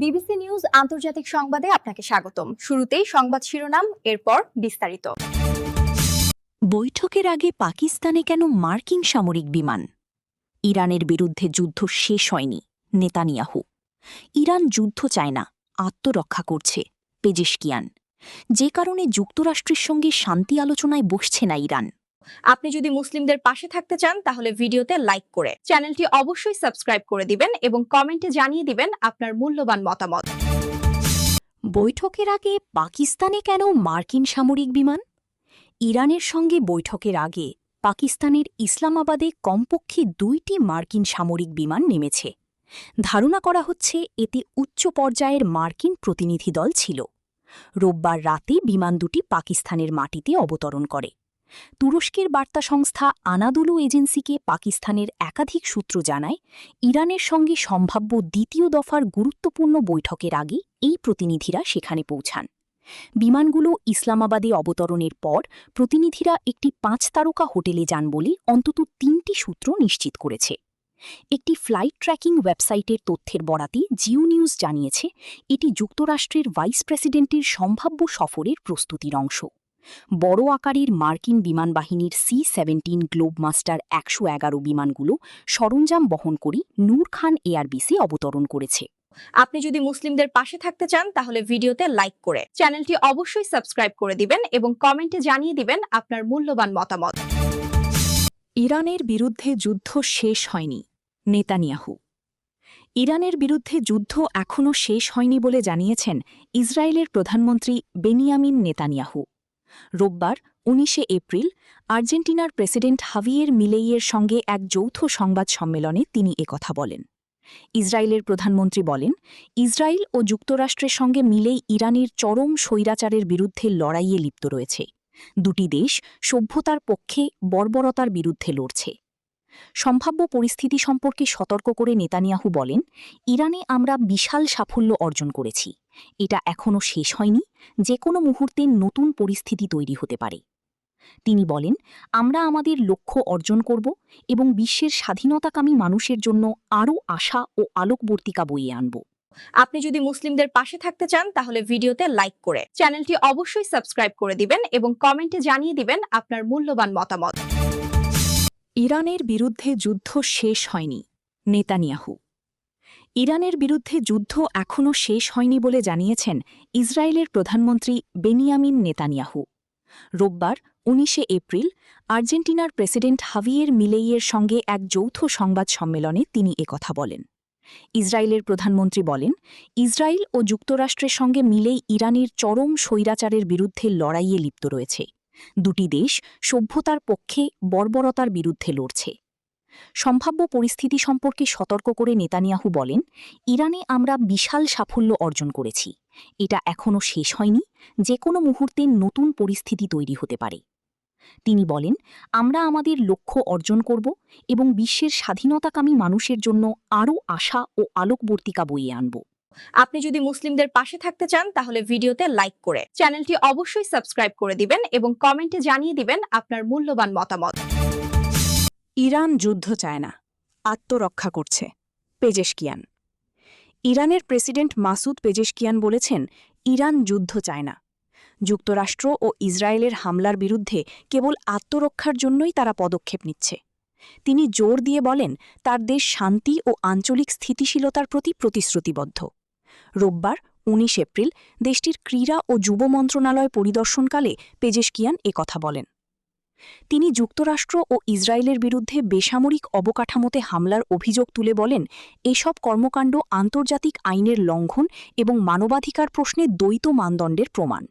BBC news আন্তর্জাতিক সংবাদে আপনাকে স্বাগতম। শুরুতেই সংবাদ শিরোনাম, এরপর বিস্তারিত। বৈঠকের আগে পাকিস্তানে কেন মার্কিন সামরিক বিমান? ইরানের বিরুদ্ধে যুদ্ধ শেষ হয়নি, নেতানিয়াহু। ইরান যুদ্ধ চায় না, আত্মরক্ষা করছে, পেজেশকিয়ান। যে কারণে যুক্তরাষ্ট্রের সঙ্গে শান্তি আলোচনায় বসছে না ইরান। আপনি যদি মুসলিমদের পাশে থাকতে চান তাহলে ভিডিওতে লাইক করে চ্যানেলটি অবশ্যই সাবস্ক্রাইব করে দিবেন এবং কমেন্টে জানিয়ে দিবেন আপনার মূল্যবান মতামত। বৈঠকের আগে পাকিস্তানে কেন মার্কিন সামরিক বিমান? ইরানের সঙ্গে বৈঠকের আগে পাকিস্তানের ইসলামাবাদে কমপক্ষে 2টি মার্কিন সামরিক বিমান নেমেছে। ধারণা করা হচ্ছে এতে উচ্চ পর্যায়ের মার্কিন প্রতিনিধি দল ছিল। রোববার রাতে বিমান দুটি পাকিস্তানের মাটিতে অবতরণ করে। তুরস্কের বার্তা সংস্থা আনাদুলু এজেন্সিকে পাকিস্তানের একাধিক সূত্র জানায়, ইরানের সঙ্গে সম্ভাব্য দ্বিতীয় দফার গুরুত্বপূর্ণ বৈঠকের আগে এই প্রতিনিধিরা সেখানে পৌঁছান। বিমানগুলো ইসলামাবাদে অবতরণের পর প্রতিনিধিরা একটি 5 তারকা হোটেলে যান বলে অন্তত 3টি সূত্র নিশ্চিত করেছে। একটি ফ্লাইট ট্র্যাকিং ওয়েবসাইটের তথ্যের বরাতে জিও নিউজ জানিয়েছে, এটি যুক্তরাষ্ট্রের ভাইস প্রেসিডেন্টের সম্ভাব্য সফরের প্রস্তুতির অংশ। বড় আকারের মার্কিন বিমানবাহিনীর C-17 গ্লোবমাস্টার 111 বিমানগুলো সরঞ্জাম বহন করে নূর খান এয়ারবেসে অবতরণ করেছে। আপনি যদি মুসলিমদের পাশে থাকতে চান তাহলে ভিডিওতে লাইক করে চ্যানেলটি অবশ্যই সাবস্ক্রাইব করে দিবেন এবং কমেন্টে জানিয়ে দিবেন আপনার মূল্যবান মতামত। ইরানের বিরুদ্ধে যুদ্ধ শেষ হয়নি, নেতানিয়াহু। ইরানের বিরুদ্ধে যুদ্ধ এখনও শেষ হয়নি বলে জানিয়েছেন ইসরায়েলের প্রধানমন্ত্রী বেনিয়ামিন নেতানিয়াহু। রোববার 19 এপ্রিল আর্জেন্টিনার প্রেসিডেন্ট হাভিয়ের মিলেইয়ের সঙ্গে এক যৌথ সংবাদ সম্মেলনে তিনি একথা বলেন। ইসরায়েলের প্রধানমন্ত্রী বলেন, ইসরায়েল ও যুক্তরাষ্ট্রের সঙ্গে মিলেই ইরানের চরম স্বৈরাচারের বিরুদ্ধে লড়াইয়ে লিপ্ত রয়েছে। দুটি দেশ সভ্যতার পক্ষে, বর্বরতার বিরুদ্ধে লড়ছে। সম্ভাব্য পরিস্থিতি সম্পর্কে সতর্ক করে নেতানিয়াহু বলেন, ইরানে আমরা বিশাল সাফল্য অর্জন করেছি। এটা এখনও শেষ হয়নি, যে কোনো মুহূর্তে নতুন পরিস্থিতি তৈরি হতে পারে। তিনি বলেন, আমরা আমাদের লক্ষ্য অর্জন করব এবং বিশ্বের স্বাধীনতাকামী মানুষের জন্য আরও আশা ও আলোকবর্তিকা বইয়ে আনব। আপনি যদি মুসলিমদের পাশে থাকতে চান তাহলে ভিডিওতে লাইক করে চ্যানেলটি অবশ্যই সাবস্ক্রাইব করে দিবেন এবং কমেন্টে জানিয়ে দিবেন আপনার মূল্যবান মতামত। ইরানের বিরুদ্ধে যুদ্ধ শেষ হয়নি, নেতানিয়াহু। ইরানের বিরুদ্ধে যুদ্ধ এখনও শেষ হয়নি বলে জানিয়েছেন ইসরায়েলের প্রধানমন্ত্রী বেনিয়ামিন নেতানিয়াহু। রোববার 19 এপ্রিল আর্জেন্টিনার প্রেসিডেন্ট হাভিয়ের মিলেইয়ের সঙ্গে এক যৌথ সংবাদ সম্মেলনে তিনি একথা বলেন। ইসরায়েলের প্রধানমন্ত্রী বলেন, ইসরায়েল ও যুক্তরাষ্ট্রের সঙ্গে মিলেই ইরানের চরম স্বৈরাচারের বিরুদ্ধে লড়াইয়ে লিপ্ত রয়েছে। দুটি দেশ সভ্যতার পক্ষে, বর্বরতার বিরুদ্ধে লড়ছে। সম্ভাব্য পরিস্থিতি সম্পর্কে সতর্ক করে নেতানিয়াহু বলেন, ইরানে আমরা বিশাল সাফল্য অর্জন করেছি। এটা এখনও শেষ হয়নি, যে কোনো মুহূর্তে নতুন পরিস্থিতি তৈরি হতে পারে। তিনি বলেন, আমরা আমাদের লক্ষ্য অর্জন করব এবং বিশ্বের স্বাধীনতাকামী মানুষের জন্য আরও আশা ও আলোকবর্তিকা বইয়ে আনব। আপনি যদি মুসলিমদের পাশে থাকতে চান তাহলে ভিডিওতে লাইক করে চ্যানেলটি অবশ্যই সাবস্ক্রাইব করে দিবেন এবং কমেন্টে জানিয়ে দিবেন আপনার মূল্যবান মতামত। ইরান যুদ্ধ চায় না, আত্মরক্ষা করছে, পেজেশকিয়ান। ইরানের প্রেসিডেন্ট মাসুদ পেজেশকিয়ান বলেছেন, ইরান যুদ্ধ চায় না। যুক্তরাষ্ট্র ও ইসরায়েলের হামলার বিরুদ্ধে কেবল আত্মরক্ষার জন্যই তারা পদক্ষেপ নিচ্ছে। তিনি জোর দিয়ে বলেন, তার দেশ শান্তি ও আঞ্চলিক স্থিতিশীলতার প্রতি প্রতিশ্রুতিবদ্ধ। রোববার 19 এপ্রিল দেশটির ক্রীড়া ও যুব মন্ত্রণালয় পরিদর্শনকালে পেজেশকিয়ান একথা বলেন। তিনি যুক্তরাষ্ট্র ও ইসরায়েলের বিরুদ্ধে বেসামরিক অবকাঠামোতে হামলার অভিযোগ তুলে বলেন, এসব কর্মকাণ্ড আন্তর্জাতিক আইনের লঙ্ঘন এবং মানবাধিকার প্রশ্নে দ্বৈত মানদণ্ডের প্রমাণ।